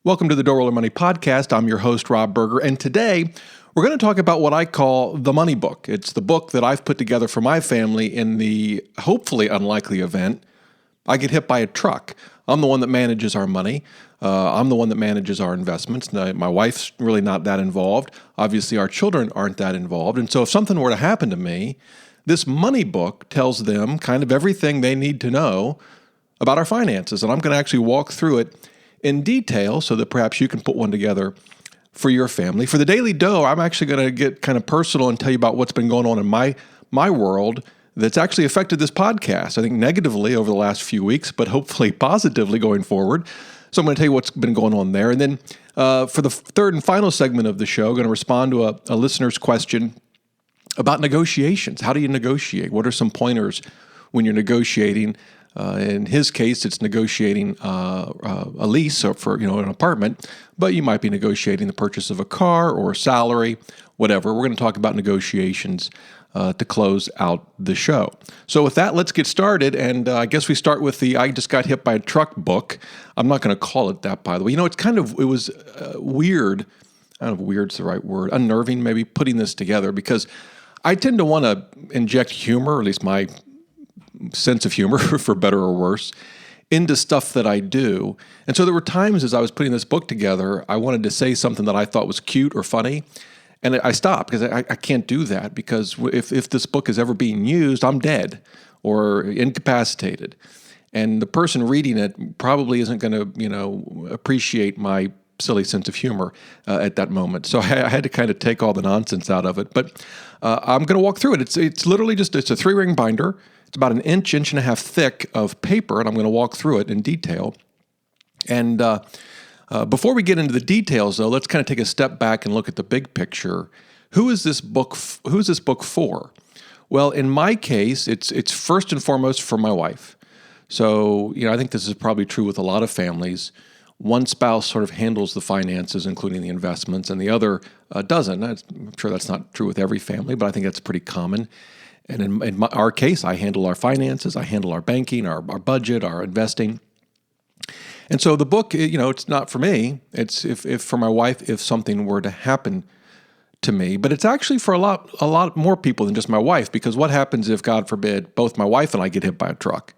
Welcome to the DoughRoller Money Podcast. I'm your host, Rob Berger, and today we're going to talk about what I call the money book. It's the book that I've put together for my family in the hopefully unlikely event I get hit by a truck. I'm the one that manages our money. I'm the one that manages our investments. Now, my wife's really not that involved. Obviously, our children aren't that involved. And so if something were to happen to me, this money book tells them kind of everything they need to know about our finances. And I'm going to actually walk through it in detail so that perhaps you can put one together for your family. For the Daily Dough, I'm actually going to get kind of personal and tell you about what's been going on in my world that's actually affected this podcast, I think negatively over the last few weeks, but hopefully positively going forward. So I'm going to tell you what's been going on there. And then for the third and final segment of the show, I'm going to respond to a listener's question about negotiations. How do you negotiate? What are some pointers when you're negotiating? In his case, it's negotiating a lease or for an apartment, but you might be negotiating the purchase of a car or a salary, whatever. We're going to talk about negotiations to close out the show. So with that, let's get started. And I guess we start with the I Just Got Hit by a Truck book. I'm not going to call it that, by the way. It was weird. I don't know if weird's the right word. Unnerving, maybe, putting this together because I tend to want to inject humor, or at least my sense of humor, for better or worse, into stuff that I do. And so there were times as I was putting this book together, I wanted to say something that I thought was cute or funny, and I stopped because I can't do that because if this book is ever being used, I'm dead or incapacitated. And the person reading it probably isn't going to, appreciate my silly sense of humor at that moment. So I had to kind of take all the nonsense out of it. But I'm going to walk through it. It's literally it's a 3-ring binder. It's about an inch and a half thick of paper, and I'm going to walk through it in detail. And before we get into the details, though, let's kind of take a step back and look at the big picture. Who is this book for? Well, in my case, it's first and foremost for my wife. So, I think this is probably true with a lot of families. One spouse sort of handles the finances, including the investments, and the other doesn't. I'm sure that's not true with every family, but I think that's pretty common. And in our case, I handle our finances, I handle our banking, our budget, our investing. And so the book, it's not for me. It's if for my wife, if something were to happen to me. But it's actually for a lot more people than just my wife, because what happens if, God forbid, both my wife and I get hit by a truck?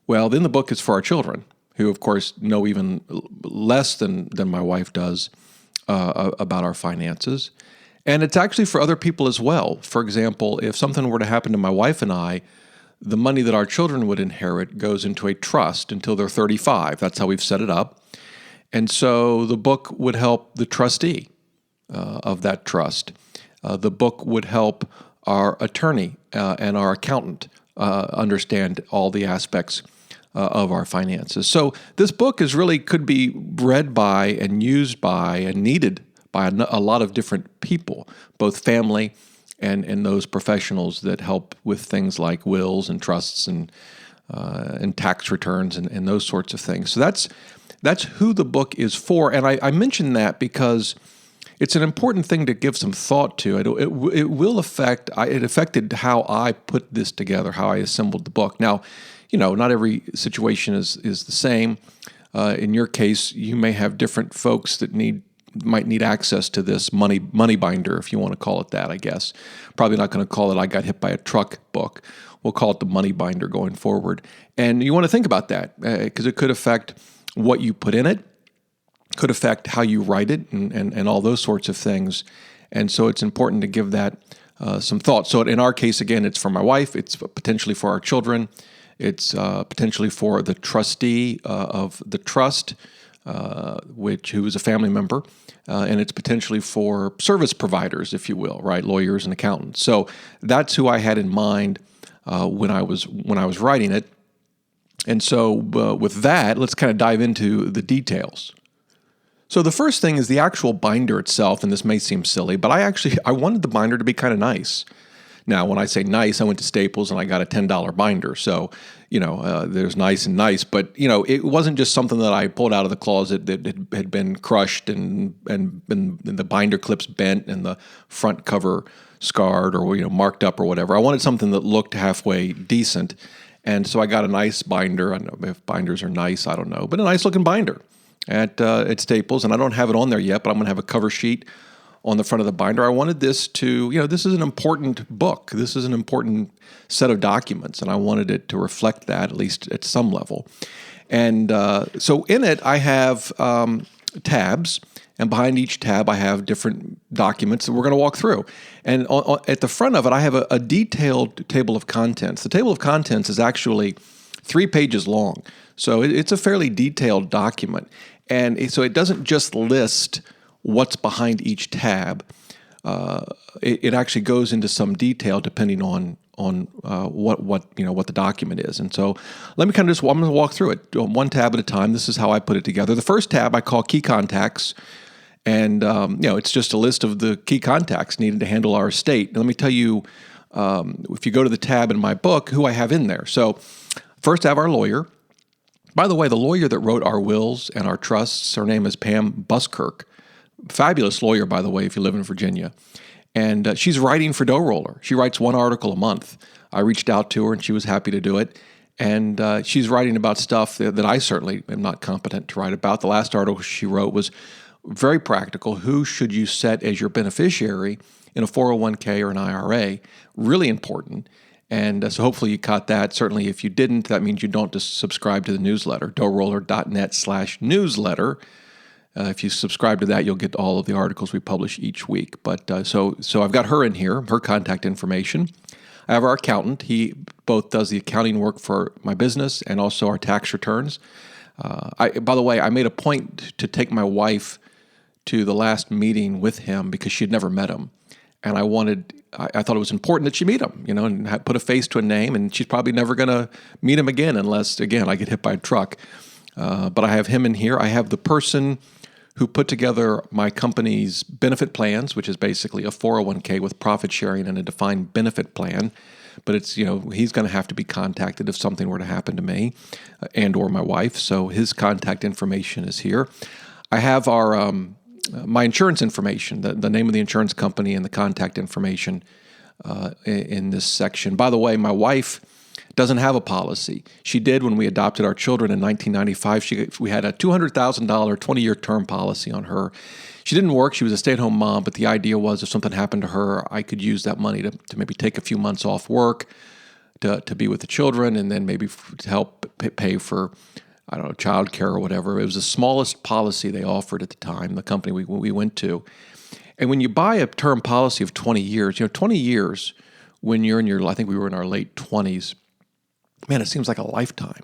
Well, then the book is for our children, who, of course, know even less than my wife does about our finances. And it's actually for other people as well. For example, if something were to happen to my wife and I, the money that our children would inherit goes into a trust until they're 35. That's how we've set it up. And so the book would help the trustee of that trust. The book would help our attorney and our accountant understand all the aspects of our finances. So this book could be read by and used by and needed by a lot of different people, both family and those professionals that help with things like wills and trusts and tax returns and those sorts of things. So that's who the book is for. And I mention that because it's an important thing to give some thought to. It affected how I put this together, how I assembled the book. Now, not every situation is the same. In your case, you may have different folks that might need access to this money binder, if you want to call it that, I guess. Probably not going to call it I Got Hit by a Truck book. We'll call it the money binder going forward. And you want to think about that because it could affect what you put in it, could affect how you write it, and all those sorts of things. And so it's important to give that some thought. So in our case, again, it's for my wife. It's potentially for our children. It's potentially for the trustee of the trust, who is a family member, and it's potentially for service providers, if you will, right, lawyers and accountants. So that's who I had in mind when I was writing it. And so with that, let's kind of dive into the details. So the first thing is the actual binder itself, and this may seem silly, but I wanted the binder to be kind of nice. Now, when I say nice, I went to Staples and I got a $10 binder. So, there's nice and nice, but, it wasn't just something that I pulled out of the closet that had been crushed and the binder clips bent and the front cover scarred or, marked up or whatever. I wanted something that looked halfway decent. And so I got a nice binder. I don't know if binders are nice, I don't know, but a nice looking binder. at Staples, and I don't have it on there yet, but I'm going to have a cover sheet on the front of the binder. I wanted this to, this is an important book. This is an important set of documents, and I wanted it to reflect that, at least at some level. And so in it, I have tabs, and behind each tab, I have different documents that we're going to walk through. And at the front of it, I have a detailed table of contents. The table of contents is actually 3 pages long, so it's a fairly detailed document. And so it doesn't just list what's behind each tab. It actually goes into some detail depending on what the document is. And so let me I'm going to walk through it one tab at a time. This is how I put it together. The first tab I call Key Contacts, and it's just a list of the key contacts needed to handle our estate. And let me tell you, if you go to the tab in my book, who I have in there. So first I have our lawyer. By the way, the lawyer that wrote our wills and our trusts, her name is Pam Buskirk. Fabulous lawyer, by the way, if you live in Virginia. And she's writing for DoughRoller. She writes 1 article a month. I reached out to her, and she was happy to do it. And she's writing about stuff that I certainly am not competent to write about. The last article she wrote was very practical. Who should you set as your beneficiary in a 401k or an IRA? Really important. And so hopefully you caught that. Certainly if you didn't, that means you don't just subscribe to the newsletter, doughroller.net/newsletter. If you subscribe to that, you'll get all of the articles we publish each week. But so I've got her in here, her contact information. I have our accountant. He both does the accounting work for my business and also our tax returns. By the way, I made a point to take my wife to the last meeting with him because she had never met him. And I thought it was important that she meet him, and put a face to a name. And she's probably never going to meet him again unless, again, I get hit by a truck. But I have him in here. I have the person who put together my company's benefit plans, which is basically a 401k with profit sharing and a defined benefit plan. But it's, he's going to have to be contacted if something were to happen to me and or my wife. So his contact information is here. I have our my insurance information, the name of the insurance company and the contact information in this section. By the way, my wife doesn't have a policy. She did when we adopted our children in 1995. We had a $200,000 20-year term policy on her. She didn't work. She was a stay-at-home mom, but the idea was if something happened to her, I could use that money to maybe take a few months off work to be with the children and then maybe to help pay for, I don't know, child care or whatever. It was the smallest policy they offered at the time, the company we went to. And when you buy a term policy of 20 years, 20 years when you're I think we were in our late 20s, man, it seems like a lifetime.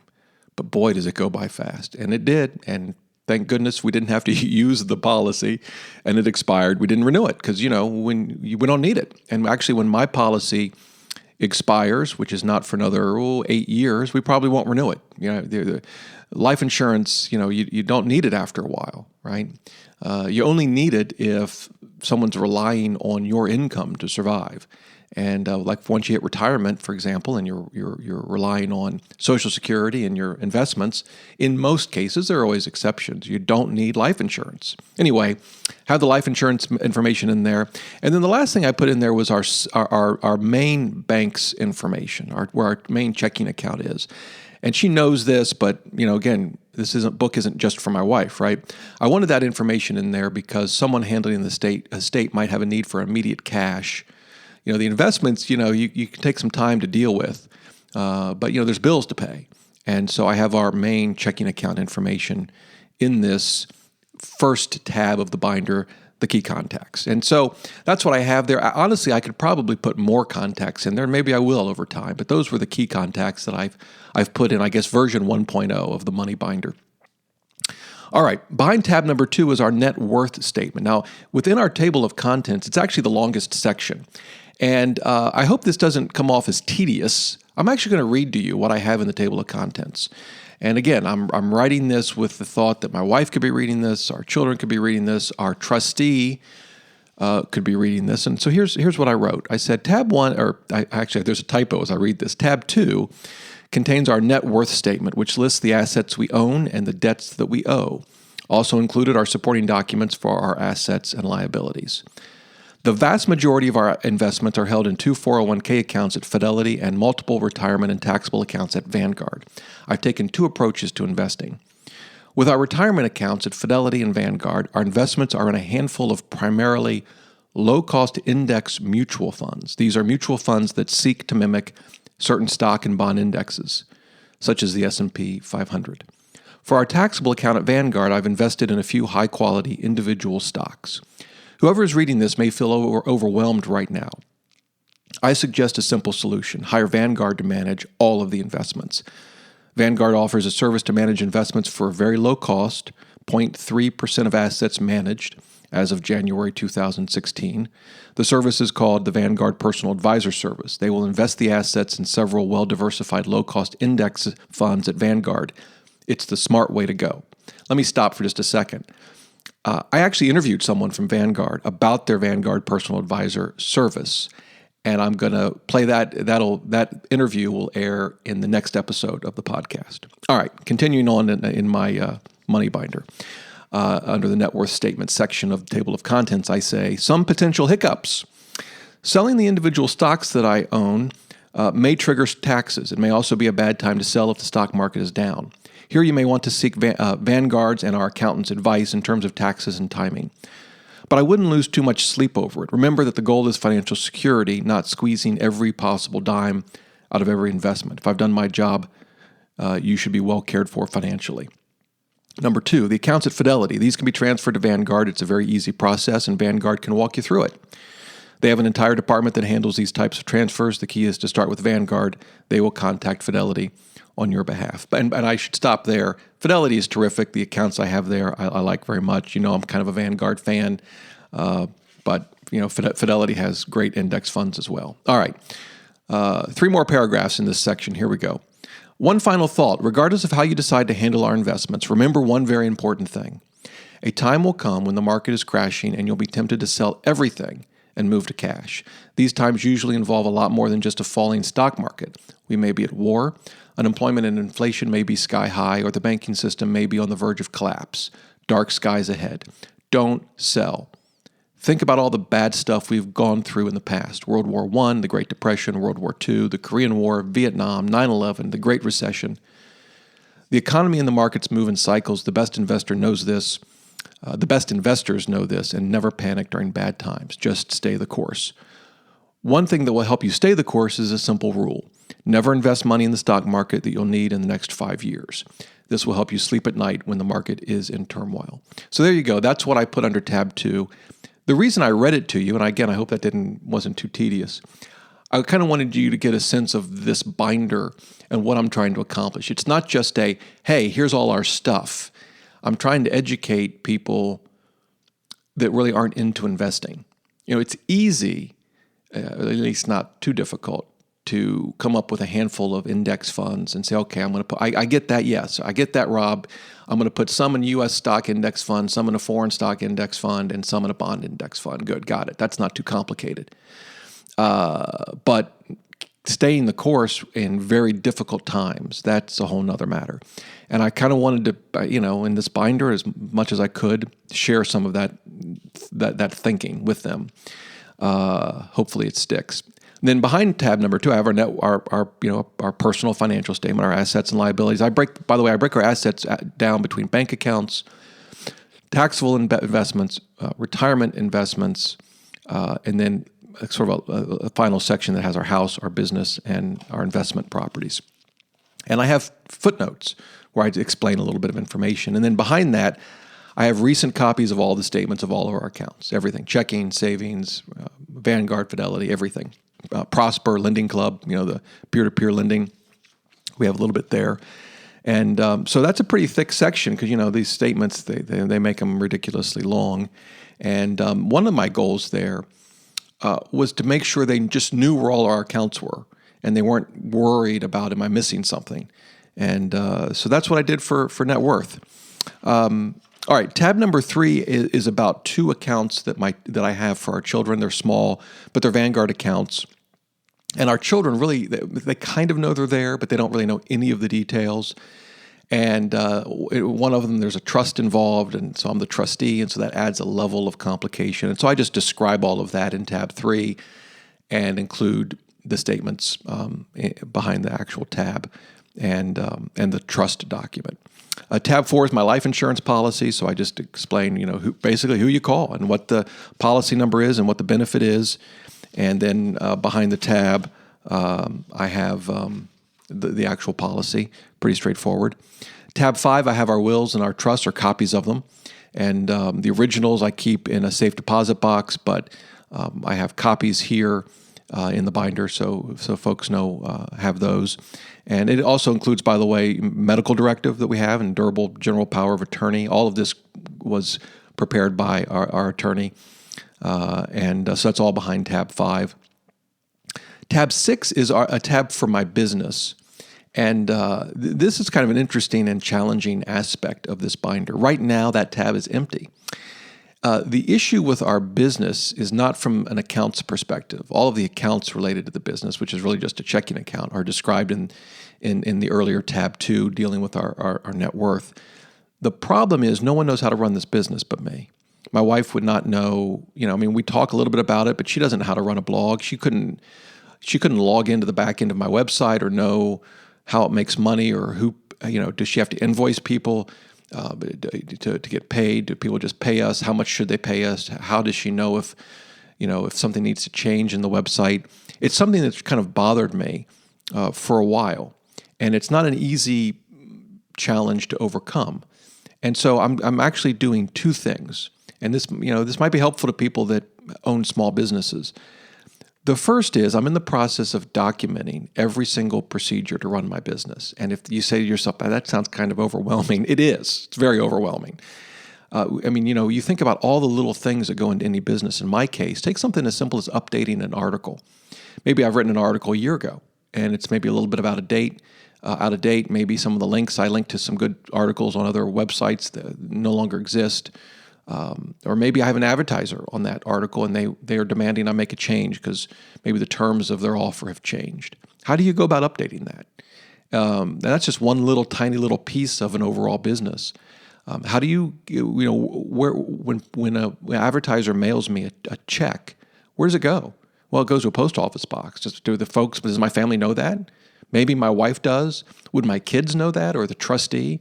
But boy, does it go by fast. And it did. And thank goodness we didn't have to use the policy and it expired. We didn't renew it because, we don't need it. And actually, when my policy expires, which is not for another 8 years, we probably won't renew it. The life insurance, you don't need it after a while, right? You only need it if someone's relying on your income to survive. And like once you hit retirement, for example, and you're relying on Social Security and your investments, in most cases, there are always exceptions. You don't need life insurance. Anyway, have the life insurance information in there. And then the last thing I put in there was our main bank's information, where our main checking account is. And she knows this, but again, this book isn't just for my wife, right? I wanted that information in there because someone handling the estate might have a need for immediate cash. The investments, you can take some time to deal with, but there's bills to pay. And so I have our main checking account information in this first tab of the binder, the key contacts. And so that's what I have there. Honestly, I could probably put more contacts in there, and maybe I will over time, but those were the key contacts that I've put in, I guess, version 1.0 of the money binder. All right, behind tab number 2 is our net worth statement. Now, within our table of contents, it's actually the longest section. And I hope this doesn't come off as tedious. I'm actually going to read to you what I have in the table of contents. And again, I'm writing this with the thought that my wife could be reading this, our children could be reading this, our trustee could be reading this. And so here's what I wrote. I said tab 1, actually there's a typo as I read this. Tab 2 contains our net worth statement, which lists the assets we own and the debts that we owe. Also included are supporting documents for our assets and liabilities. The vast majority of our investments are held in 2 401k accounts at Fidelity and multiple retirement and taxable accounts at Vanguard. I've taken 2 approaches to investing. With our retirement accounts at Fidelity and Vanguard, our investments are in a handful of primarily low-cost index mutual funds. These are mutual funds that seek to mimic certain stock and bond indexes, such as the S&P 500. For our taxable account at Vanguard, I've invested in a few high-quality individual stocks. Whoever is reading this may feel overwhelmed right now. I suggest a simple solution: hire Vanguard to manage all of the investments. Vanguard offers a service to manage investments for a very low cost, 0.3% of assets managed as of January 2016. The service is called the Vanguard Personal Advisor Service. They will invest the assets in several well-diversified low-cost index funds at Vanguard. It's the smart way to go. Let me stop for just a second. I actually interviewed someone from Vanguard about their Vanguard Personal Advisor Service, and I'm going to play that. That interview will air in the next episode of the podcast. All right, continuing on in my money binder. Under the net worth statement section of the table of contents, I say, some potential hiccups. Selling the individual stocks that I own may trigger taxes. It may also be a bad time to sell if the stock market is down. Here you may want to seek Vanguard's and our accountant's advice in terms of taxes and timing. But I wouldn't lose too much sleep over it. Remember that the goal is financial security, not squeezing every possible dime out of every investment. If I've done my job, you should be well cared for financially. Number 2, the accounts at Fidelity. These can be transferred to Vanguard. It's a very easy process, and Vanguard can walk you through it. They have an entire department that handles these types of transfers. The key is to start with Vanguard. They will contact Fidelity on your behalf. And I should stop there. Fidelity is terrific. The accounts I have there I like very much. You know, I'm kind of a Vanguard fan, but you know, Fidelity has great index funds as well. All right, 3 more paragraphs in this section. Here we go. One final thought. Regardless of how you decide to handle our investments, remember one very important thing. A time will come when the market is crashing and you'll be tempted to sell everything and move to cash. These times usually involve a lot more than just a falling stock market. We may be at war, unemployment and inflation may be sky high, or the banking system may be on the verge of collapse. Dark skies ahead. Don't sell. Think about all the bad stuff we've gone through in the past. World War I, the Great Depression, World War II, the Korean War, Vietnam, 9/11, the Great Recession. The economy and the markets move in cycles. The best investor knows this. The best investors know this and never panic during bad times. Just stay the course. One thing that will help you stay the course is a simple rule. Never invest money in the stock market that you'll need in the next 5 years. This will help you sleep at night when the market is in turmoil. So there you go. That's what I put under tab 2. The reason I read it to you, and again, I hope that wasn't too tedious, I kind of wanted you to get a sense of this binder and what I'm trying to accomplish. It's not just hey, here's all our stuff. I'm trying to educate people that really aren't into investing. You know, it's easy, at least not too difficult, to come up with a handful of index funds and say, okay, I'm going to put, I get that, yes, I get that, Rob. I'm going to put some in a U.S. stock index fund, some in a foreign stock index fund, and some in a bond index fund. Good, got it. That's not too complicated. But staying the course in very difficult times, that's a whole nother matter. And I kind of wanted to, in this binder, as much as I could, share some of that thinking with them. Hopefully it sticks. And then behind tab number 2, I have our personal financial statement, our assets and liabilities. I break our assets down between bank accounts, taxable investments, retirement investments, and then sort of a final section that has our house, our business, and our investment properties. And I have footnotes where I explain a little bit of information. And then behind that, I have recent copies of all the statements of all of our accounts, everything, checking, savings, Vanguard, Fidelity, everything. Prosper, Lending Club, the peer-to-peer lending. We have a little bit there. And so that's a pretty thick section because, these statements, they make them ridiculously long. And one of my goals there was to make sure they just knew where all our accounts were and they weren't worried about, am I missing something? And so that's what I did for net worth. All right, tab number 3 is about 2 accounts that I have for our children. They're small, but they're Vanguard accounts. And our children really, they kind of know they're there, but they don't really know any of the details. And one of them, there's a trust involved, and so I'm the trustee, and so that adds a level of complication. And so I just describe all of that in tab 3 and include the statements behind the actual tab. and the trust document. Tab 4 is my life insurance policy, so I just explain, basically who you call and what the policy number is and what the benefit is. And then behind the tab, I have the actual policy, pretty straightforward. Tab 5, I have our wills and our trusts, or copies of them. And the originals I keep in a safe deposit box, but I have copies here in the binder, so folks know have those. And it also includes, by the way, medical directive that we have and durable general power of attorney. All of this was prepared by our attorney, and so that's all behind tab 5. Tab 6 is a tab for my business, and this is kind of an interesting and challenging aspect of this binder. Right now, that tab is empty. The issue with our business is not from an accounts perspective. All of the accounts related to the business, which is really just a checking account, are described in the earlier tab 2, dealing with our net worth. The problem is no one knows how to run this business but me. My wife would not know, we talk a little bit about it, but she doesn't know how to run a blog. She couldn't log into the back end of my website or know how it makes money, or who, does she have to invoice people to get paid? Do people just pay us? How much should they pay us? How does she know if something needs to change in the website? It's something that's kind of bothered me for a while, and it's not an easy challenge to overcome. And so I'm actually doing two things, and this might be helpful to people that own small businesses. The first is I'm in the process of documenting every single procedure to run my business. And if you say to yourself, that sounds kind of overwhelming, it is. It's very overwhelming. You think about all the little things that go into any business. In my case, take something as simple as updating an article. Maybe I've written an article a year ago, and it's maybe a little bit out of date. Maybe some of the links I linked to some good articles on other websites that no longer exist. Or maybe I have an advertiser on that article and they are demanding I make a change because maybe the terms of their offer have changed. How do you go about updating that? And that's just one tiny little piece of an overall business. How do you when an advertiser mails me a check, where does it go? Well, it goes to a post office box. Does my family know that? Maybe my wife does. Would my kids know that, or the trustee?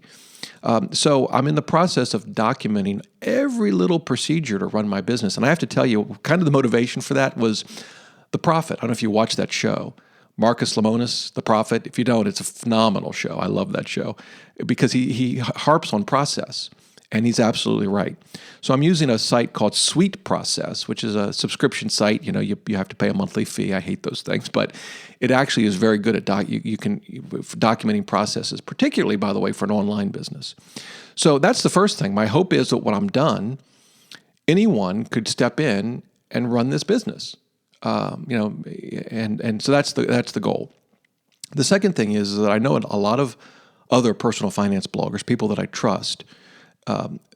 So I'm in the process of documenting every little procedure to run my business. And I have to tell you, kind of the motivation for that was The Prophet. I don't know if you watch that show. Marcus Lemonis, The Prophet. If you don't, it's a phenomenal show. I love that show because he harps on process, and he's absolutely right. So I'm using a site called Sweet Process, which is a subscription site. You have to pay a monthly fee. I hate those things, but it actually is very good at documenting processes, particularly, by the way, for an online business. So that's the first thing. My hope is that when I'm done, anyone could step in and run this business. And so that's the goal. The second thing is that I know a lot of other personal finance bloggers, people that I trust,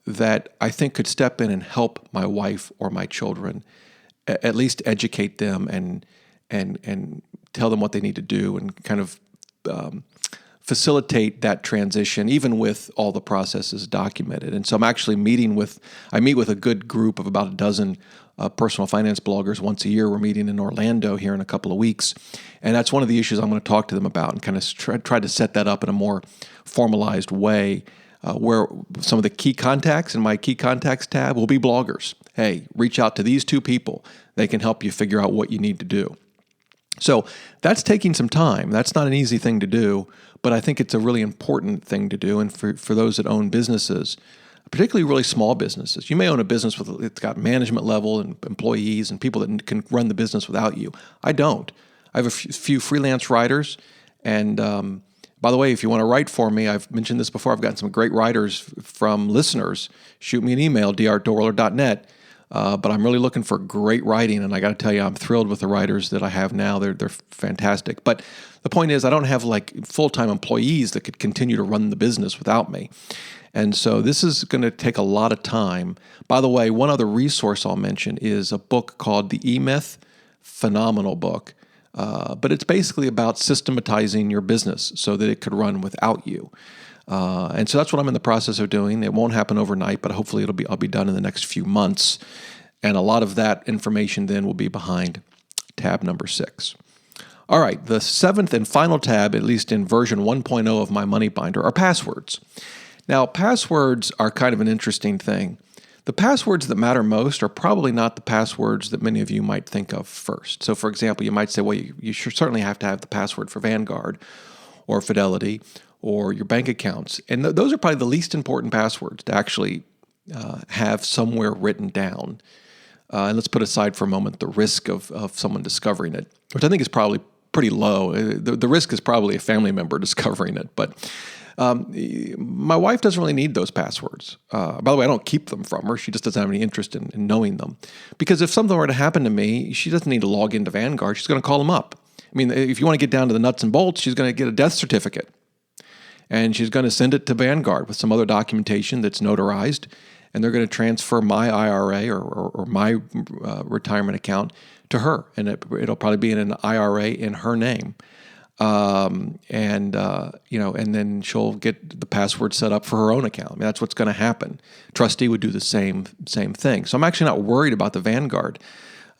that I think could step in and help my wife or my children, at least educate them and tell them what they need to do and kind of facilitate that transition, even with all the processes documented. And so I'm actually meet with a good group of about a dozen personal finance bloggers once a year. We're meeting in Orlando here in a couple of weeks. And that's one of the issues I'm going to talk to them about and kind of try to set that up in a more formalized way, where some of the key contacts in my key contacts tab will be bloggers. Hey, reach out to these two people. They can help you figure out what you need to do. So that's taking some time. That's not an easy thing to do, but I think it's a really important thing to do. And for those that own businesses, particularly really small businesses, you may own a business it's got management level and employees and people that can run the business without you. I don't. I have a few freelance writers, and by the way, if you want to write for me, I've mentioned this before, I've gotten some great writers from listeners. Shoot me an email, dr@doughroller.net. But I'm really looking for great writing, and I got to tell you, I'm thrilled with the writers that I have now. They're fantastic. But the point is, I don't have like full-time employees that could continue to run the business without me. And so this is going to take a lot of time. By the way, one other resource I'll mention is a book called The E-Myth, phenomenal book. But it's basically about systematizing your business so that it could run without you. And so that's what I'm in the process of doing. It won't happen overnight, but hopefully I'll be done in the next few months. And a lot of that information then will be behind tab number 6. All right, the seventh and final tab, at least in version 1.0 of my money binder, are passwords. Now, passwords are kind of an interesting thing. The passwords that matter most are probably not the passwords that many of you might think of first. So, for example, you might say, well, you certainly have to have the password for Vanguard or Fidelity or your bank accounts. And those are probably the least important passwords to actually have somewhere written down. And let's put aside for a moment the risk of someone discovering it, which I think is probably pretty low. The risk is probably a family member discovering it. But my wife doesn't really need those passwords. By the way, I don't keep them from her. She just doesn't have any interest in knowing them. Because if something were to happen to me, she doesn't need to log into Vanguard. She's going to call them up. I mean, if you want to get down to the nuts and bolts, she's going to get a death certificate. And she's going to send it to Vanguard with some other documentation that's notarized. And they're going to transfer my IRA or my retirement account to her. And it'll probably be in an IRA in her name. And then she'll get the password set up for her own account. I mean, that's what's going to happen. Trustee would do the same thing. So I'm actually not worried about the Vanguard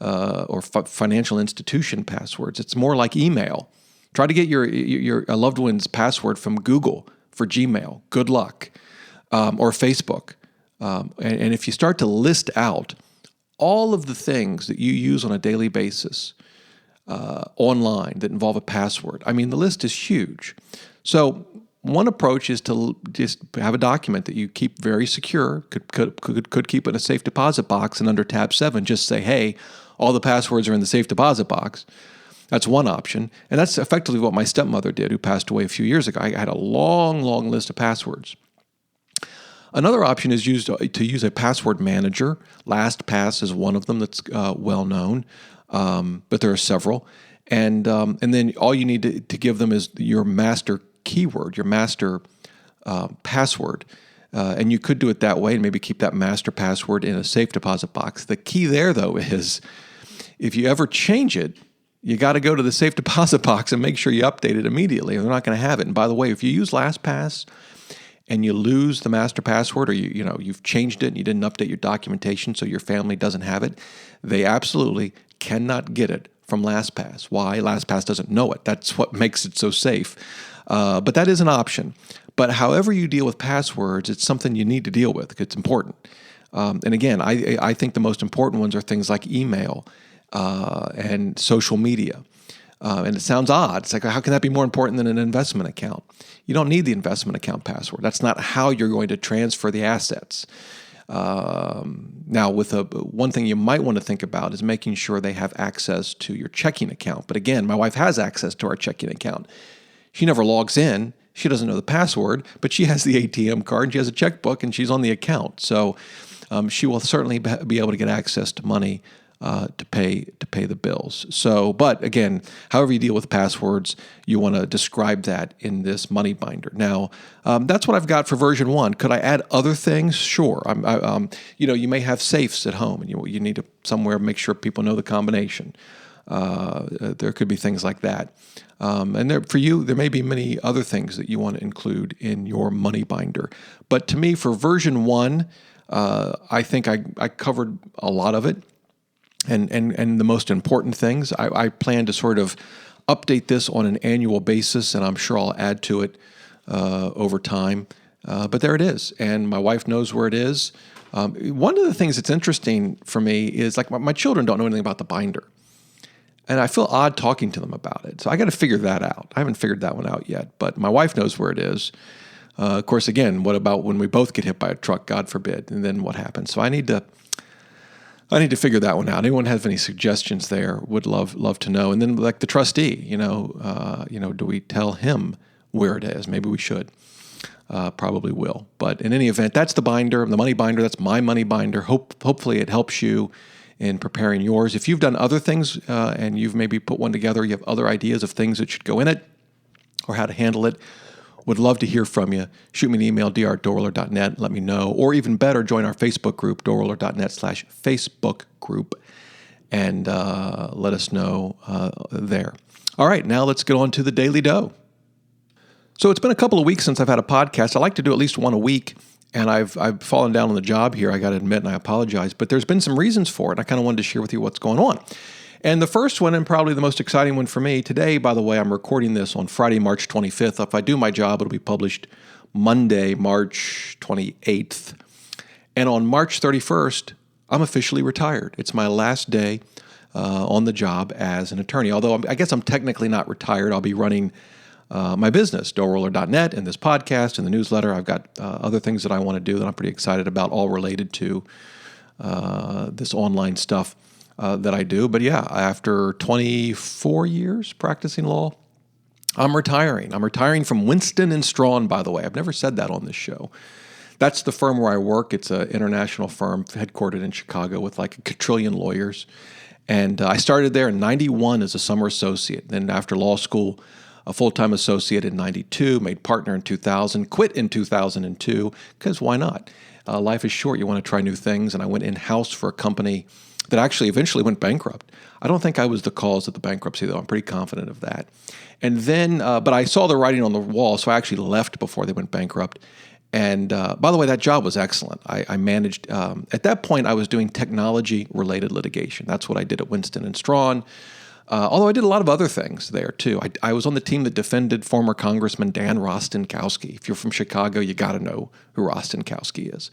or financial institution passwords. It's more like email. Try to get your loved one's password from Google for Gmail. Good luck. Or Facebook. And if you start to list out all of the things that you use on a daily basis online that involve a password, I mean, the list is huge. So one approach is to just have a document that you keep very secure, could keep in a safe deposit box, and under tab 7, just say, hey, all the passwords are in the safe deposit box. That's one option. And that's effectively what my stepmother did, who passed away a few years ago. I had a long, long list of passwords. Another option is to use a password manager. LastPass is one of them that's well known, but there are several. And then all you need to give them is your master keyword, your master password. And you could do it that way and maybe keep that master password in a safe deposit box. The key there, though, is if you ever change it, you got to go to the safe deposit box and make sure you update it immediately, or they're not going to have it. And by the way, if you use LastPass and you lose the master password, or you've changed it and you didn't update your documentation so your family doesn't have it, they absolutely cannot get it from LastPass. Why? LastPass doesn't know it. That's what makes it so safe. But that is an option. But however you deal with passwords, it's something you need to deal with. It's important. And again, I think the most important ones are things like email and social media. And it sounds odd. It's like, how can that be more important than an investment account? You don't need the investment account password. That's not how you're going to transfer the assets. Now, with one thing you might want to think about is making sure they have access to your checking account. But again, my wife has access to our checking account. She never logs in. She doesn't know the password, but she has the ATM card and she has a checkbook and she's on the account. So she will certainly be able to get access to money to pay the bills. So, but again, however you deal with passwords, you want to describe that in this money binder. Now, that's what I've got for version 1. Could I add other things? Sure. You may have safes at home, and you need to somewhere make sure people know the combination. There could be things like that. And for you, there may be many other things that you want to include in your money binder. But to me, for version 1, I think I covered a lot of it. And the most important things, I plan to sort of update this on an annual basis, and I'm sure I'll add to it over time. But there it is, and my wife knows where it is. One of the things that's interesting for me is, like, my children don't know anything about the binder, and I feel odd talking to them about it. So I got to figure that out. I haven't figured that one out yet, but my wife knows where it is. Of course, again, what about when we both get hit by a truck, God forbid, and then what happens? So I need to figure that one out. Anyone have any suggestions there? Would love to know. And then, like, the trustee, do we tell him where it is? Maybe we should. Probably will. But in any event, that's the binder, the money binder. That's my money binder. Hopefully it helps you in preparing yours. If you've done other things and you've maybe put one together, you have other ideas of things that should go in it or how to handle it, would love to hear from you. Shoot me an email, dr@doughroller.net. Let me know. Or even better, join our Facebook group, doughroller.net/Facebook group, and let us know there. All right, now let's get on to the Daily Dough. So it's been a couple of weeks since I've had a podcast. I like to do at least one a week, and I've fallen down on the job here, I got to admit, and I apologize. But there's been some reasons for it, and I kind of wanted to share with you what's going on. And the first one, and probably the most exciting one for me today, by the way, I'm recording this on Friday, March 25th. If I do my job, it'll be published Monday, March 28th. And on March 31st, I'm officially retired. It's my last day on the job as an attorney. Although I guess I'm technically not retired. I'll be running my business, DoughRoller.net, and this podcast and the newsletter. I've got other things that I want to do that I'm pretty excited about, all related to this online stuff that I do. But yeah, after 24 years practicing law, I'm retiring. I'm retiring from Winston & Strawn, by the way. I've never said that on this show. That's the firm where I work. It's an international firm headquartered in Chicago with like a quadrillion lawyers. And I started there in 91 as a summer associate. Then after law school, a full-time associate in 92, made partner in 2000, quit in 2002, because why not? Life is short. You want to try new things. And I went in-house for a company that actually eventually went bankrupt. I don't think I was the cause of the bankruptcy, though. I'm pretty confident of that. And then, but I saw the writing on the wall, so I actually left before they went bankrupt. And by the way, that job was excellent. I managed, at that point, I was doing technology-related litigation. That's what I did at Winston & Strawn. Although I did a lot of other things there, too. I was on the team that defended former Congressman Dan Rostenkowski. If you're from Chicago, you got to know who Rostenkowski is.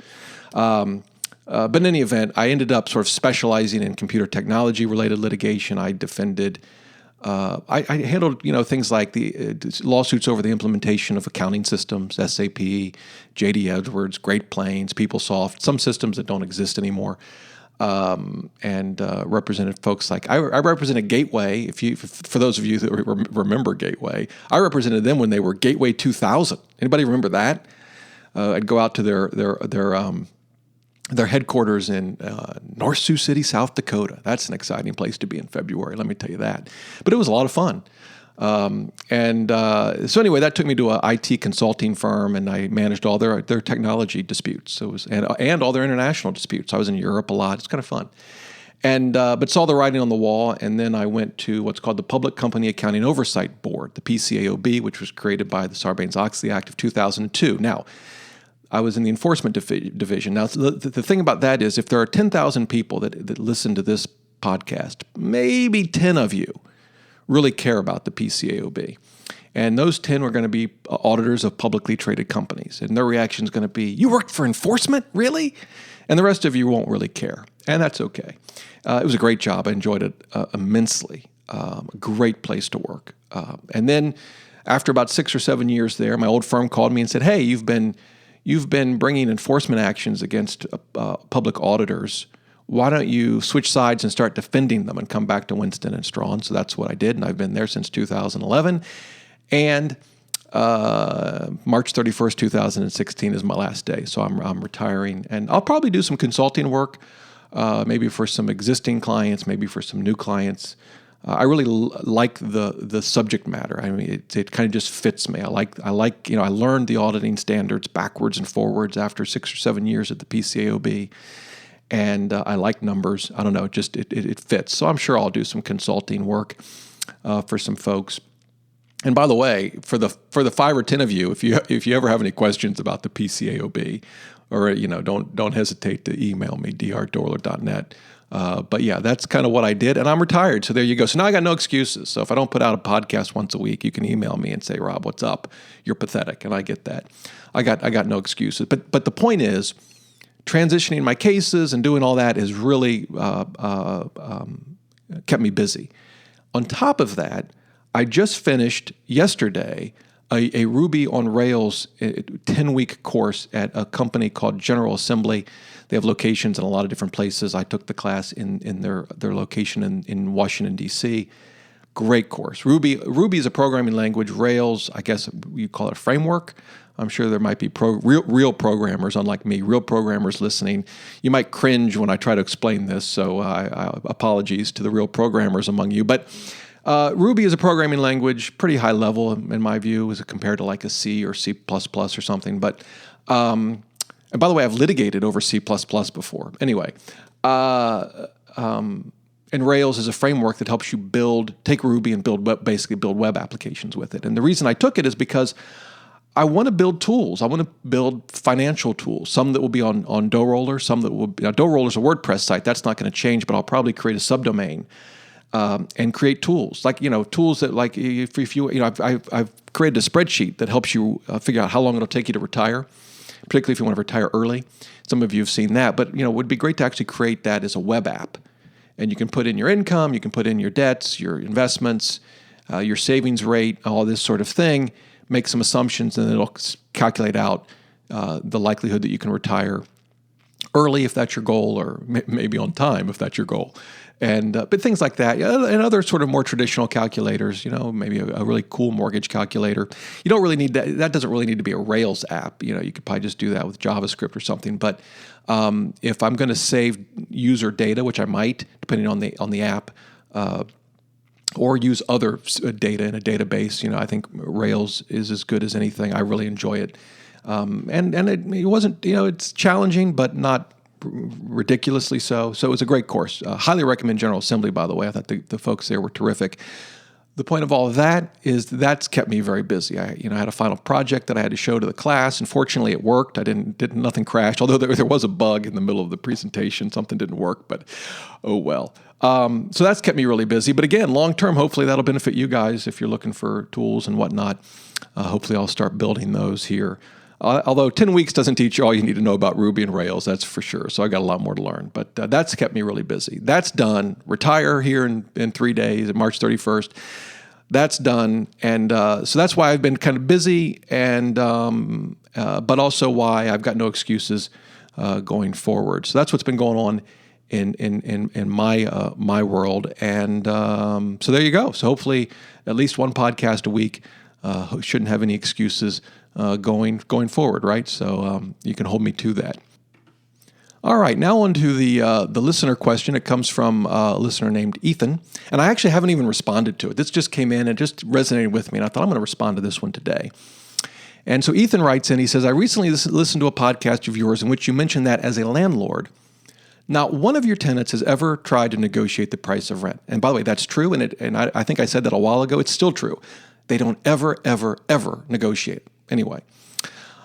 But in any event, I ended up sort of specializing in computer technology-related litigation. I defended, I handled, things like the lawsuits over the implementation of accounting systems, SAP, JD Edwards, Great Plains, PeopleSoft, some systems that don't exist anymore, and represented folks like I represented Gateway. For those of you that remember Gateway, I represented them when they were Gateway 2000. Anybody remember that? I'd go out to their headquarters in North Sioux City, South Dakota. That's an exciting place to be in February, let me tell you that. But it was a lot of fun. So anyway, that took me to an IT consulting firm, and I managed all their technology disputes. So it was, and all their international disputes. I was in Europe a lot. It's kind of fun. And but saw the writing on the wall, and then I went to what's called the Public Company Accounting Oversight Board, the PCAOB, which was created by the Sarbanes-Oxley Act of 2002. Now, I was in the enforcement division. Now, the thing about that is, if there are 10,000 people that listen to this podcast, maybe 10 of you really care about the PCAOB. And those 10 were going to be auditors of publicly traded companies. And their reaction is going to be, you worked for enforcement? Really? And the rest of you won't really care. And that's okay. It was a great job. I enjoyed it immensely. A great place to work. And then after about 6 or 7 years there, my old firm called me and said, hey, you've been bringing enforcement actions against public auditors. Why don't you switch sides and start defending them and come back to Winston & Strawn? So that's what I did, and I've been there since 2011. And March 31st, 2016 is my last day, so I'm retiring. And I'll probably do some consulting work, maybe for some existing clients, maybe for some new clients. I really like the subject matter. I mean, it kind of just fits me. I like I learned the auditing standards backwards and forwards after 6 or 7 years at the PCAOB, and I like numbers. I don't know, it fits. So I'm sure I'll do some consulting work for some folks. And by the way, for the 5 or 10 of you, if you ever have any questions about the PCAOB, or don't hesitate to email me, dr@doughroller.net. But yeah, that's kind of what I did, and I'm retired. So there you go. So now I got no excuses. So if I don't put out a podcast once a week, you can email me and say, Rob, what's up? You're pathetic, and I get that. I got no excuses. But the point is, transitioning my cases and doing all that has really kept me busy. On top of that, I just finished yesterday a Ruby on Rails 10-week course at a company called General Assembly. They have locations in a lot of different places. I took the class in their location in Washington, D.C. Great course. Ruby is a programming language. Rails, I guess you call it a framework. I'm sure there might be real programmers, unlike me, real programmers listening. You might cringe when I try to explain this, so apologies to the real programmers among you. But Ruby is a programming language, pretty high level in my view, as compared to like a C or C++ or something. But and by the way, I've litigated over C++ before. Anyway, and Rails is a framework that helps you take Ruby and basically build web applications with it. And the reason I took it is because I want to build tools. I want to build financial tools, some that will be on DoughRoller, some that will be... Now, DoughRoller is a WordPress site. That's not going to change, but I'll probably create a subdomain and create tools tools that if you I've created a spreadsheet that helps you figure out how long it'll take you to retire, particularly if you want to retire early. Some of you have seen that, but it would be great to actually create that as a web app, and you can put in your income, you can put in your debts, your investments, your savings rate, all this sort of thing. Make some assumptions, and it'll calculate out the likelihood that you can retire early if that's your goal, or maybe on time if that's your goal. And but things like that, and other sort of more traditional calculators, maybe a really cool mortgage calculator. You don't really need that. That doesn't really need to be a Rails app. You could probably just do that with JavaScript or something. But if I'm going to save user data, which I might, depending on the app, or use other data in a database, I think Rails is as good as anything. I really enjoy it. And it wasn't, it's challenging, but not ridiculously so. So it was a great course. Highly recommend General Assembly, by the way. I thought the folks there were terrific. The point of all of that is that's kept me very busy. I had a final project that I had to show to the class, and fortunately it worked. Nothing crashed, although there was a bug in the middle of the presentation. Something didn't work, but oh well. So that's kept me really busy. But again, long term, hopefully that'll benefit you guys if you're looking for tools and whatnot. Hopefully I'll start building those here. Although 10 weeks doesn't teach you all you need to know about Ruby and Rails, that's for sure. So I got a lot more to learn. But that's kept me really busy. That's done. Retire here in 3 days, March 31st. That's done. And so that's why I've been kind of busy, and but also why I've got no excuses going forward. So that's what's been going on in my world. And so there you go. So hopefully at least one podcast a week. Shouldn't have any excuses going forward, right? So you can hold me to that. All right, now on to the listener question. It comes from a listener named Ethan, and I actually haven't even responded to it. This just came in and just resonated with me, and I thought I'm going to respond to this one today. And so Ethan writes in, he says, I recently listened to a podcast of yours in which you mentioned that as a landlord, not one of your tenants has ever tried to negotiate the price of rent. And by the way, that's true, and I think I said that a while ago. It's still true. They don't ever negotiate. Anyway,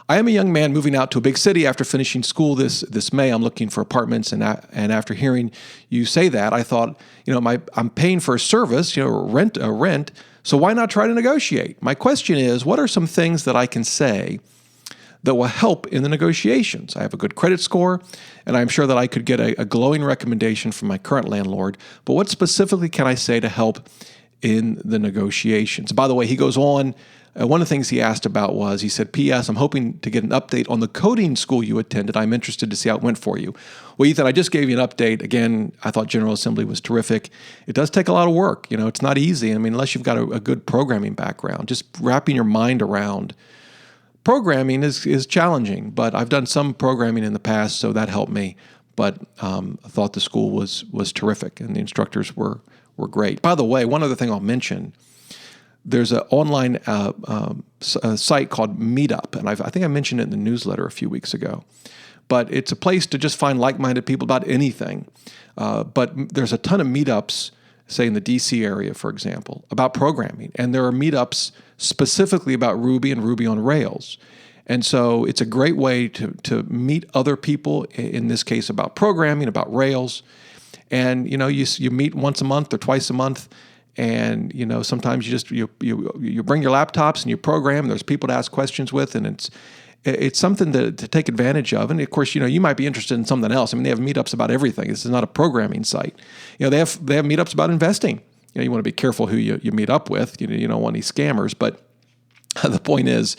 I am a young man moving out to a big city after finishing school this May. I'm looking for apartments, and after hearing you say that, I thought, I'm paying for a service, rent. So why not try to negotiate? My question is, what are some things that I can say that will help in the negotiations? I have a good credit score, and I'm sure that I could get a glowing recommendation from my current landlord. But what specifically can I say to help in the negotiations? By the way, he goes on. One of the things he asked about was, he said, P.S. I'm hoping to get an update on the coding school you attended. I'm interested to see how it went for you. Well, Ethan, I just gave you an update. Again, I thought General Assembly was terrific. It does take a lot of work. It's not easy. Unless you've got a good programming background, just wrapping your mind around programming is challenging. But I've done some programming in the past, so that helped me. But I thought the school was terrific, and the instructors were great. By the way, one other thing I'll mention. There's an online site called Meetup, and I think I mentioned it in the newsletter a few weeks ago. But it's a place to just find like-minded people about anything. But there's a ton of meetups, say in the DC area, for example, about programming. And there are meetups specifically about Ruby and Ruby on Rails. And so it's a great way to meet other people, in this case about programming, about Rails. And you meet once a month or twice a month. And sometimes you bring your laptops and you program. There's people to ask questions with, and it's something to take advantage of. And of course, you might be interested in something else. They have meetups about everything. This is not a programming site. They have meetups about investing. You want to be careful who you meet up with. You don't want any scammers. But the point is,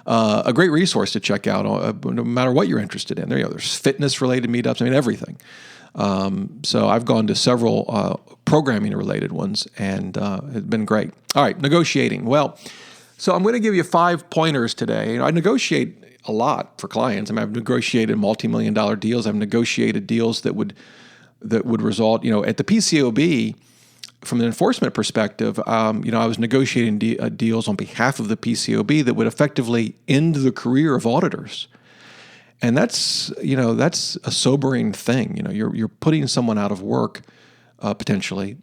a great resource to check out, no matter what you're interested in. There's fitness-related meetups. Everything. So I've gone to several programming-related ones, and it's been great. All right, negotiating. Well, so I'm going to give you 5 pointers today. I negotiate a lot for clients. I've negotiated multi-million-dollar deals. I've negotiated deals that would result, at the PCOB. From an enforcement perspective, I was negotiating deals on behalf of the PCOB that would effectively end the career of auditors. And that's a sobering thing. You're putting someone out of work potentially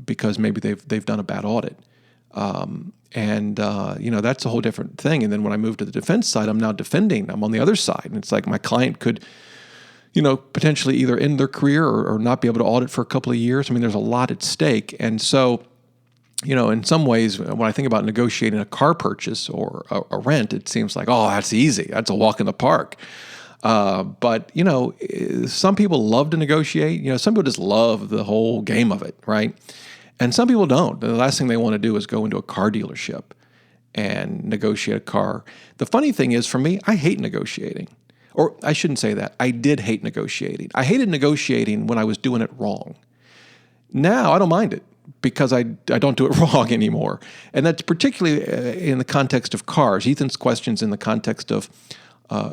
because maybe they've done a bad audit, and that's a whole different thing. And then when I moved to the defense side, I'm now defending. I'm on the other side, and it's like my client could potentially either end their career or not be able to audit for a couple of years. I mean, there's a lot at stake. And so, in some ways, when I think about negotiating a car purchase or a rent, it seems like, oh, that's easy. That's a walk in the park. But some people love to negotiate. Some people just love the whole game of it, right? And some people don't. The last thing they want to do is go into a car dealership and negotiate a car. The funny thing is, for me, I hate negotiating. Or I shouldn't say that. I did hate negotiating. I hated negotiating when I was doing it wrong. Now I don't mind it because I don't do it wrong anymore. And that's particularly in the context of cars. Ethan's question's in the context of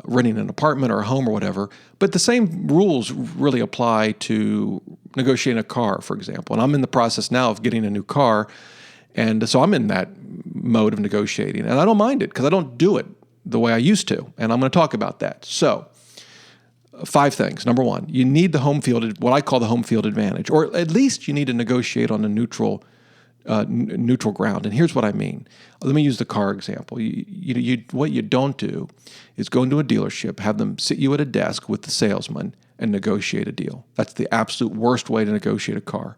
renting an apartment or a home or whatever. But the same rules really apply to negotiating a car, for example. And I'm in the process now of getting a new car. And so I'm in that mode of negotiating. And I don't mind it because I don't do it the way I used to. And I'm going to talk about that. So 5 things. Number 1, you need the home field, what I call the home field advantage, or at least you need to negotiate on a neutral ground. And here's what I mean. Let me use the car example. What you don't do is go into a dealership, have them sit you at a desk with the salesman and negotiate a deal. That's the absolute worst way to negotiate a car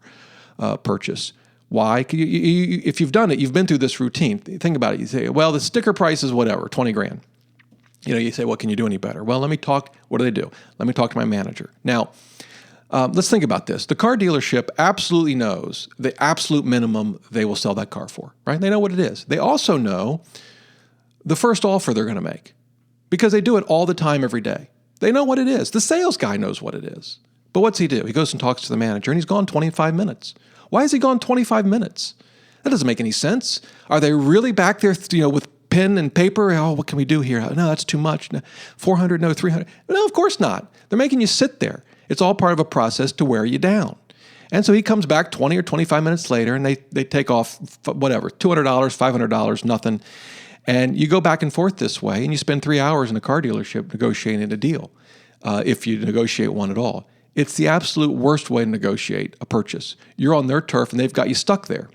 purchase. Why? If you've done it, you've been through this routine. Think about it. You say, well, the sticker price is whatever, $20,000. You say, well, can you do any better? Well, let me talk. What do they do? Let me talk to my manager. Now, let's think about this. The car dealership absolutely knows the absolute minimum they will sell that car for, right? They know what it is. They also know the first offer they're going to make because they do it all the time, every day. They know what it is. The sales guy knows what it is. But what's he do? He goes and talks to the manager, and he's gone 25 minutes. Why has he gone 25 minutes? That doesn't make any sense. Are they really back there, with pen and paper? Oh, what can we do here? No, that's too much. No, 400, no, 300. No, of course not. They're making you sit there. It's all part of a process to wear you down. And so he comes back 20 or 25 minutes later, and they take off whatever, $200, $500, nothing. And you go back and forth this way, and you spend 3 hours in a car dealership negotiating a deal, if you negotiate one at all. It's the absolute worst way to negotiate a purchase. You're on their turf, and they've got you stuck there.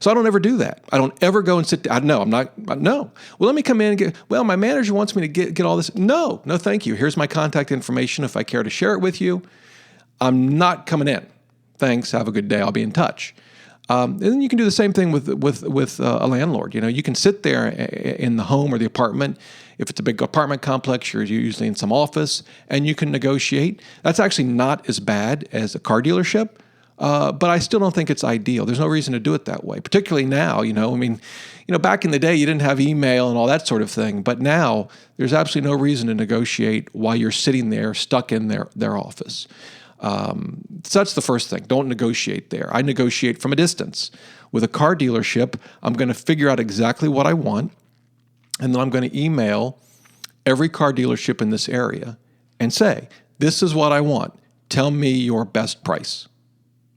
So I don't ever do that. I don't ever go and sit down. No, I'm not. No. Well, let me come in and get, well, my manager wants me to get all this. No, thank you. Here's my contact information. If I care to share it with you, I'm not coming in. Thanks. Have a good day. I'll be in touch. And then you can do the same thing with a landlord. You can sit there in the home or the apartment. If it's a big apartment complex, you're usually in some office, and you can negotiate. That's actually not as bad as a car dealership, but I still don't think it's ideal. There's no reason to do it that way, particularly now. Back in the day, you didn't have email and all that sort of thing, but now there's absolutely no reason to negotiate while you're sitting there stuck in their office. So that's the first thing. Don't negotiate there. I negotiate from a distance. With a car dealership, I'm going to figure out exactly what I want, and then I'm going to email every car dealership in this area and say, this is what I want. Tell me your best price,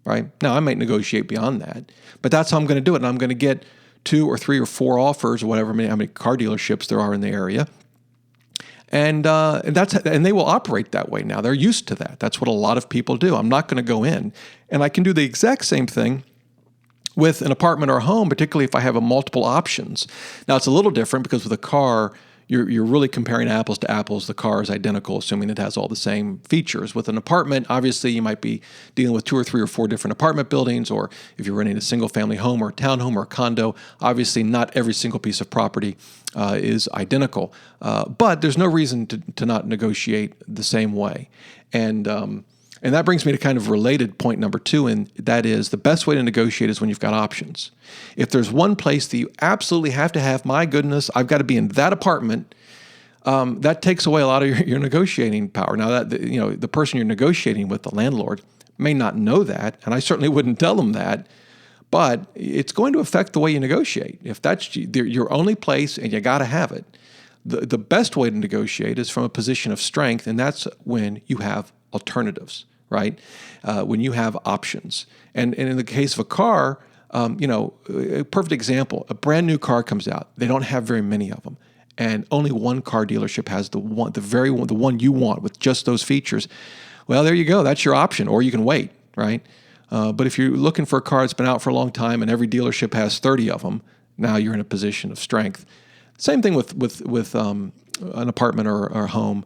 right? Now, I might negotiate beyond that, but that's how I'm going to do it. And I'm going to get 2 or 3 or 4 offers, or how many car dealerships there are in the area. And they will operate that way now. They're used to that. That's what a lot of people do. I'm not going to go in. And I can do the exact same thing with an apartment or a home, particularly if I have multiple options. Now, it's a little different because with a car, you're really comparing apples to apples. The car is identical, assuming it has all the same features. With an apartment, obviously, you might be dealing with 2 or 3 or 4 different apartment buildings, or if you're renting a single-family home or a townhome or a condo, obviously not every single piece of property is identical. But there's no reason to not negotiate the same way. And that brings me to kind of related point number 2, and that is the best way to negotiate is when you've got options. If there's one place that you absolutely have to have, my goodness, I've got to be in that apartment, that takes away a lot of your negotiating power. Now, the person you're negotiating with, the landlord, may not know that, and I certainly wouldn't tell them that, but it's going to affect the way you negotiate. If that's your only place and you got to have it, the best way to negotiate is from a position of strength, and that's when you have alternatives. Right? When you have options. And in the case of a car, a perfect example, a brand new car comes out. They don't have very many of them. And only one car dealership has the one you want with just those features. Well, there you go. That's your option. Or you can wait, right? But if you're looking for a car that's been out for a long time and every dealership has 30 of them, now you're in a position of strength. Same thing with an apartment or a home.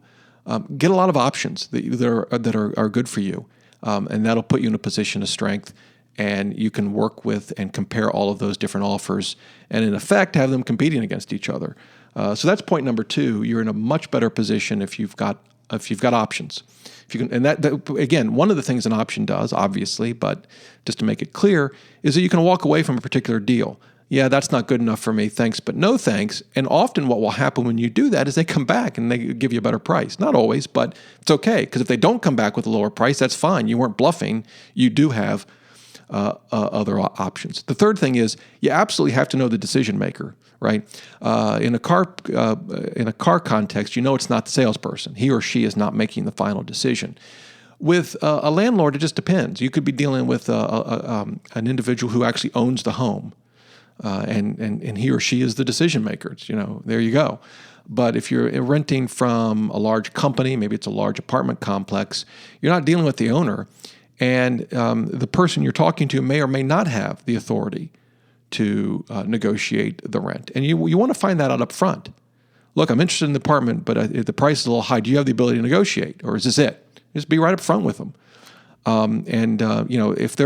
get a lot of options that are good for you, and that'll put you in a position of strength. And you can work with and compare all of those different offers, and in effect have them competing against each other. So that's point number 2. You're in a much better position if you've got options. If you can, and that again, one of the things an option does, obviously, but just to make it clear, is that you can walk away from a particular deal. Yeah, that's not good enough for me. Thanks, but no thanks. And often what will happen when you do that is they come back and they give you a better price. Not always, but it's okay, because if they don't come back with a lower price, that's fine. You weren't bluffing. You do have other options. The third thing is you absolutely have to know the decision maker, right? In a car context, it's not the salesperson. He or she is not making the final decision. With a landlord, it just depends. You could be dealing with an individual who actually owns the home, and he or she is the decision maker. There you go. But if you're renting from a large company, maybe it's a large apartment complex, you're not dealing with the owner. And the person you're talking to may or may not have the authority to negotiate the rent. And you want to find that out up front. Look, I'm interested in the apartment, but if the price is a little high, do you have the ability to negotiate? Or is this it? Just be right up front with them. If they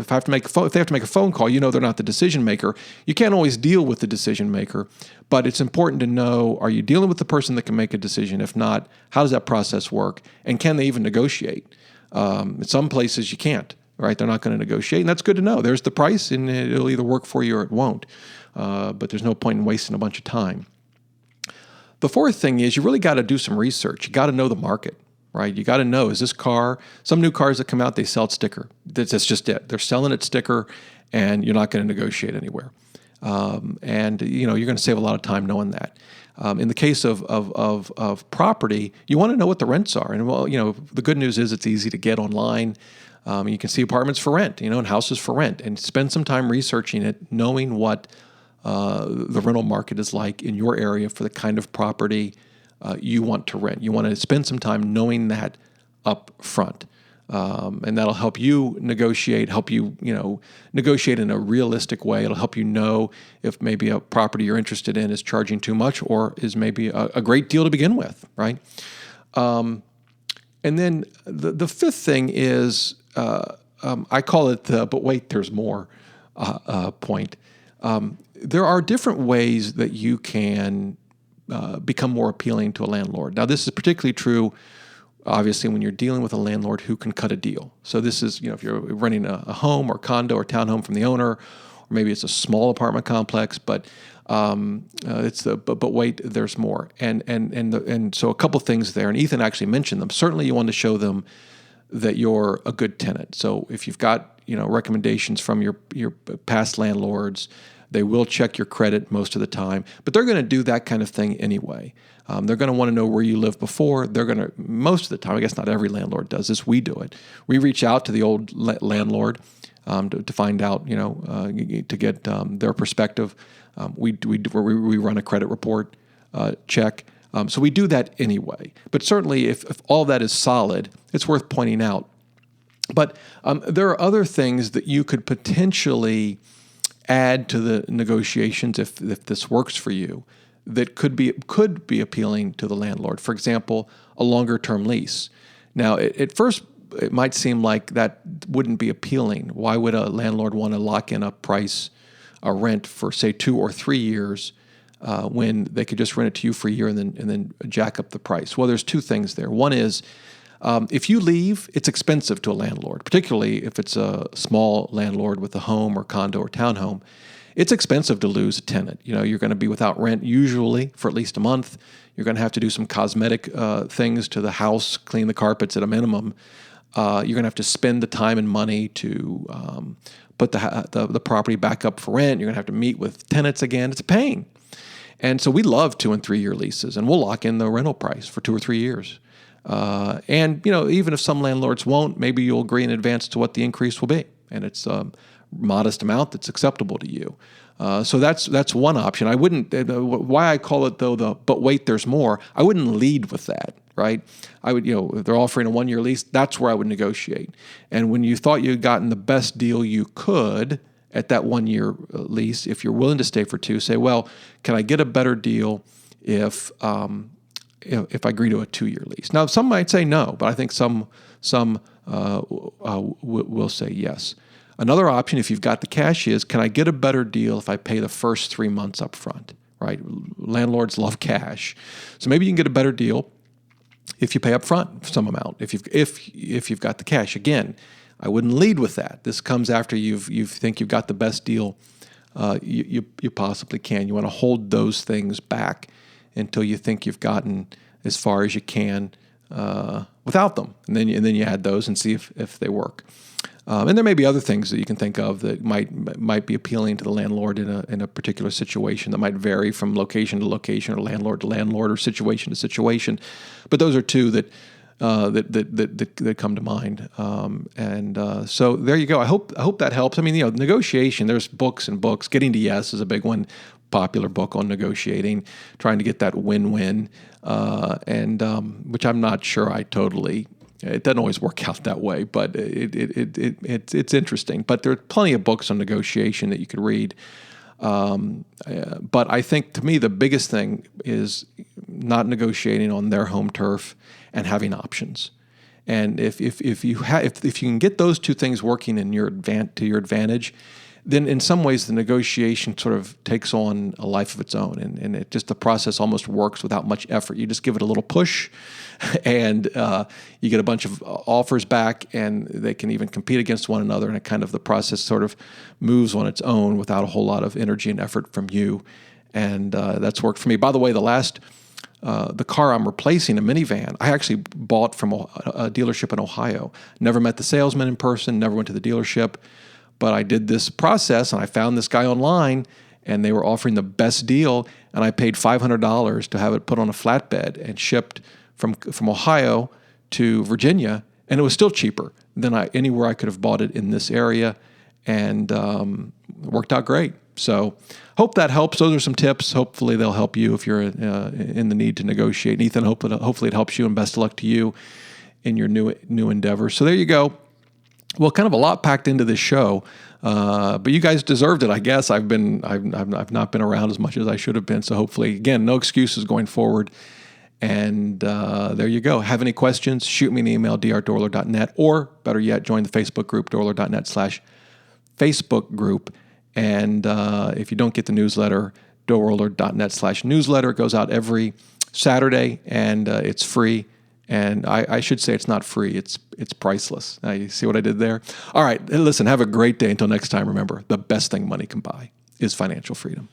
have to make a phone call, they're not the decision maker. You can't always deal with the decision maker, but it's important to know, are you dealing with the person that can make a decision? If not, how does that process work? And can they even negotiate? In some places you can't, right? They're not going to negotiate, and that's good to know. There's the price, and it'll either work for you or it won't. But there's no point in wasting a bunch of time. The fourth thing is you really got to do some research. You got to know the market, right? You got to know, is this car, some new cars that come out, they sell it sticker. That's just it. They're selling it sticker, and you're not going to negotiate anywhere. You're going to save a lot of time knowing that. In the case of property, you want to know what the rents are. And the good news is it's easy to get online. You can see apartments for rent, and houses for rent, and spend some time researching it, knowing what the rental market is like in your area for the kind of property you want to rent. You want to spend some time knowing that up front. And that'll help you negotiate in a realistic way. It'll help you know if maybe a property you're interested in is charging too much or is maybe a great deal to begin with, right? And then the fifth thing is, I call it the "but wait, there's more" point. There are different ways that you can become more appealing to a landlord. Now, this is particularly true, obviously, when you're dealing with a landlord who can cut a deal. So this is, if you're renting a home or condo or townhome from the owner, or maybe it's a small apartment complex, but but wait, there's more. And so a couple things there, and Ethan actually mentioned them. Certainly, you want to show them that you're a good tenant. So if you've got recommendations from your past landlords, they will check your credit most of the time, but they're going to do that kind of thing anyway. They're going to want to know where you lived before. They're going to, most of the time, I guess not every landlord does this, we do it. We reach out to the old landlord to find out, to get their perspective. We run a credit report check. So we do that anyway. But certainly if all that is solid, it's worth pointing out. But there are other things that you could potentially add to the negotiations if this works for you that could be appealing to the landlord. For example, a longer term lease. Now, at first, it might seem like that wouldn't be appealing. Why would a landlord want to lock in a rent for, say, 2 or 3 years when they could just rent it to you for a year and then jack up the price? Well, there's two things there. One is, if you leave, it's expensive to a landlord, particularly if it's a small landlord with a home or condo or townhome. It's expensive to lose a tenant. You're going to be without rent usually for at least a month. You're going to have to do some cosmetic things to the house, clean the carpets at a minimum. You're going to have to spend the time and money to put the property back up for rent. You're going to have to meet with tenants again. It's a pain. And so we love 2 and 3 year leases, and we'll lock in the rental price for 2 or 3 years. And even if some landlords won't, maybe you'll agree in advance to what the increase will be, and it's a modest amount that's acceptable to you. So that's one option. I wouldn't. Why I call it though but wait, there's more. I wouldn't lead with that, right? I would, if they're offering a 1 year lease, that's where I would negotiate. And when you thought you had gotten the best deal you could at that 1 year lease, if you're willing to stay for 2, say, well, can I get a better deal if if I agree to a 2-year lease. Now, some might say no, but I think some will say yes. Another option, if you've got the cash, is can I get a better deal if I pay the first 3 months up front, right? Landlords love cash. So maybe you can get a better deal if you pay up front some amount, if you've got the cash. Again, I wouldn't lead with that. This comes after you think you've got the best deal you possibly can. You want to hold those things back until you think you've gotten as far as you can without them, and then you add those and see if they work. And there may be other things that you can think of that might be appealing to the landlord in a particular situation that might vary from location to location, or landlord to landlord, or situation to situation. But those are two that come to mind. So there you go. I hope that helps. I mean, negotiation. There's books and books. Getting to Yes is a big one. Popular book on negotiating, trying to get that win-win, which I'm not sure I totally. It doesn't always work out that way, but it's interesting. But there are plenty of books on negotiation that you could read. But I think, to me, the biggest thing is not negotiating on their home turf and having options. And if you can get those two things working to your advantage, then in some ways the negotiation sort of takes on a life of its own, and the process almost works without much effort. You just give it a little push, and you get a bunch of offers back, and they can even compete against one another, and the process sort of moves on its own without a whole lot of energy and effort from you, and that's worked for me. By the way, the car I'm replacing, a minivan, I actually bought from a dealership in Ohio. Never met the salesman in person, never went to the dealership. But I did this process, and I found this guy online, and they were offering the best deal, and I paid $500 to have it put on a flatbed and shipped from Ohio to Virginia, and it was still cheaper than anywhere I could have bought it in this area, and it worked out great. So hope that helps. Those are some tips. Hopefully they'll help you if you're in the need to negotiate. And Ethan, hopefully it helps you, and best of luck to you in your new endeavors. So there you go. Well, kind of a lot packed into this show, but you guys deserved it, I guess. I've not been around as much as I should have been, so hopefully, again, no excuses going forward. And there you go. Have any questions? Shoot me an email, dr@doughroller.net, or better yet, join the Facebook group, doughroller.net/Facebook group. And if you don't get the newsletter, doughroller.net/newsletter. It goes out every Saturday, and it's free. And I should say it's not free. It's priceless. Now, you see what I did there? All right. Listen, have a great day. Until next time, remember, the best thing money can buy is financial freedom.